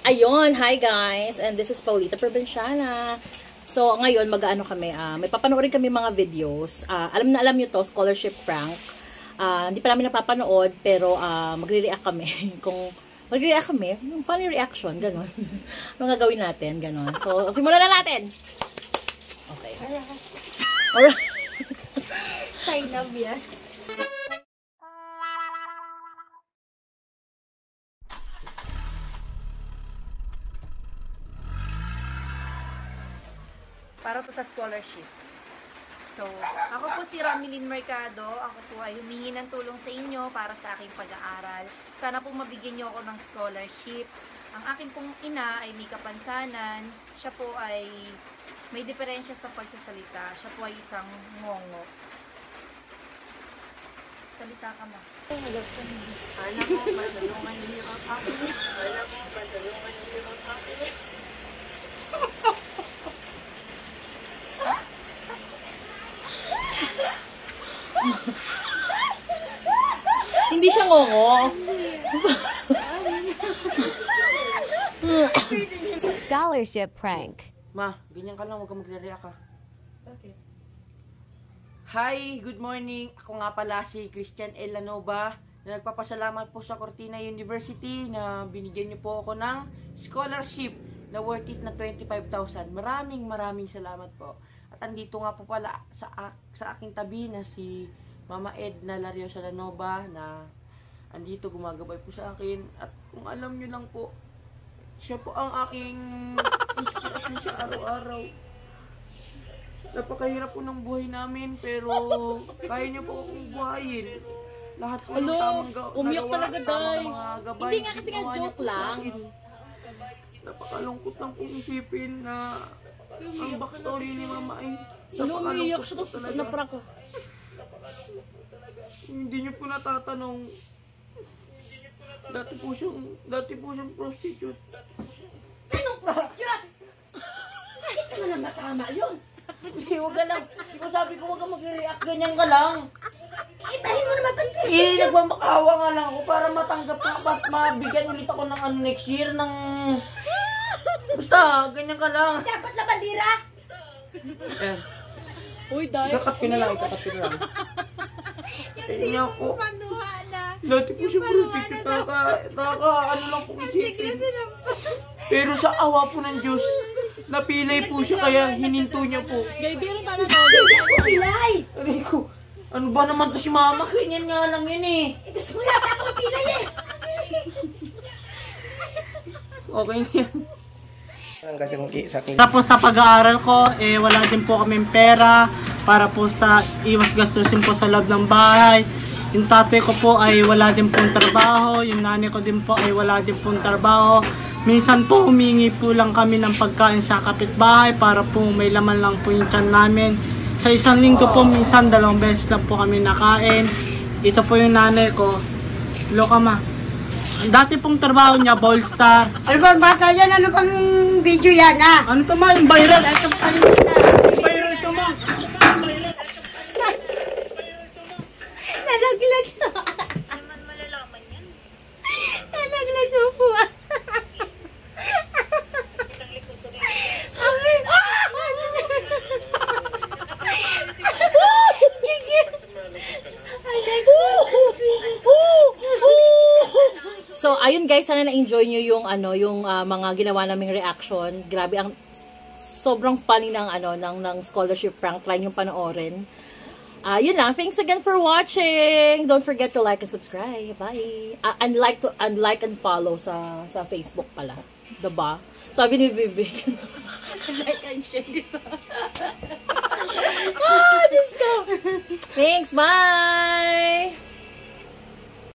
Ayun, hi guys, and this is Paulita Provinciana. So, ngayon, mag-ano kami, may papanoorin kami mga videos. Alam na alam nyo to, scholarship prank. Hindi pa namin napapanood, pero magre-react kami. Kung magre-react kami, yung funny reaction, gano'n. Ano gagawin natin, gano'n. So, simulan na natin! Okay. Alright. Sign up yan. Para to sa scholarship. So, ako po si Ramilyn Mercado. Ako po ay humingi ng tulong sa inyo para sa aking pag-aaral. Sana po mabigyan niyo ako ng scholarship. Ang aking pong ina ay may kapansanan. Siya po ay may diferensya sa pagsasalita. Siya po ay isang ngongo. Salita ka ba? Alam mo, patulungan niyo ako. Alam mo, patulungan niyo ako. Hindi siya ngongo. Scholarship prank. Ma, ganyan ka lang, huwag kang magre-react ka. Bakit? Hi, good morning. Ako nga pala si Christian L. Lanova na nagpapasalamat po sa Cortina University na binigyan niyo po ako ng scholarship na worth it na 25,000. Maraming salamat po. At andito nga po pala sa aking tabi na si Mama Edna Lariosa Lanova na andito gumagabay po sa akin. At kung alam nyo lang po, siya po ang aking inspirasyon sa araw-araw. Napakahirap po ng buhay namin pero kaya niya po akong buhayin. Lahat po ng tamang mga gabay. Hindi nga kasi nga joke lang. Napakalungkot lang pong isipin na ang backstory ni Mama ay Umiiyak napakalungkot siya, po tapos talaga. naprank ko. Hindi niyo po natatanong. Dati po siyang prostitute. Anong prostitute? Gusto mo na matama yun. Hindi, wag ka lang. Di ba sabi ko wag ka mag-react, ganyan ka lang. Ibahin mo naman pag Nagmamakawa nga lang ako para matanggap na at mabigyan ulit ako ng next year ng... Basta, ganyan ka lang. dapat na bandira. Eh, Uy, dahil. ikakat ko na lang. Ayun nga po. Dati po siya prostitute, ano lang po isipin. Pero sa awa po ng Diyos, napilay po siya kaya hininto niya po. Gaybiro ka na to. Hindi ako pilay. Aray ko, ano ba naman to si Mama? Ganyan nga lang yun eh. Gusto mo yata ako mapilay eh. Okay na yan. Tapos sa pag-aaral ko, wala din po kaming pera para po sa iwas gastusin po sa loob ng bahay. Yung tatay ko po ay wala din pong trabaho, yung nanay ko din po ay wala din pong trabaho. Minsan po humingi po lang kami ng pagkain sa kapitbahay para po may laman lang po yung tiyan namin. Sa isang linggo po, minsan 2 beses lang po kami nakain. Ito po yung nanay ko. Loka ma. Dati pong trabaho niya, ball star. Ano ba bata yan? Ano bang video yan ha? Ano to ma? Yung viral? Ito pa rin na. Viral to ma. Nalaglag siya. Naman malalaman yan. Nalaglag sa upuan. So, ayun guys, sana na-enjoy nyo yung mga ginawa naming reaction. Grabe, ang sobrang funny ng scholarship prank. Try nyo panoorin. Yun lang. Thanks again for watching. Don't forget to like and subscribe. Bye. And like and follow sa Facebook pala. Diba? Sabi ni Bibi. Like and share, di ba? Just go. Thanks. Bye.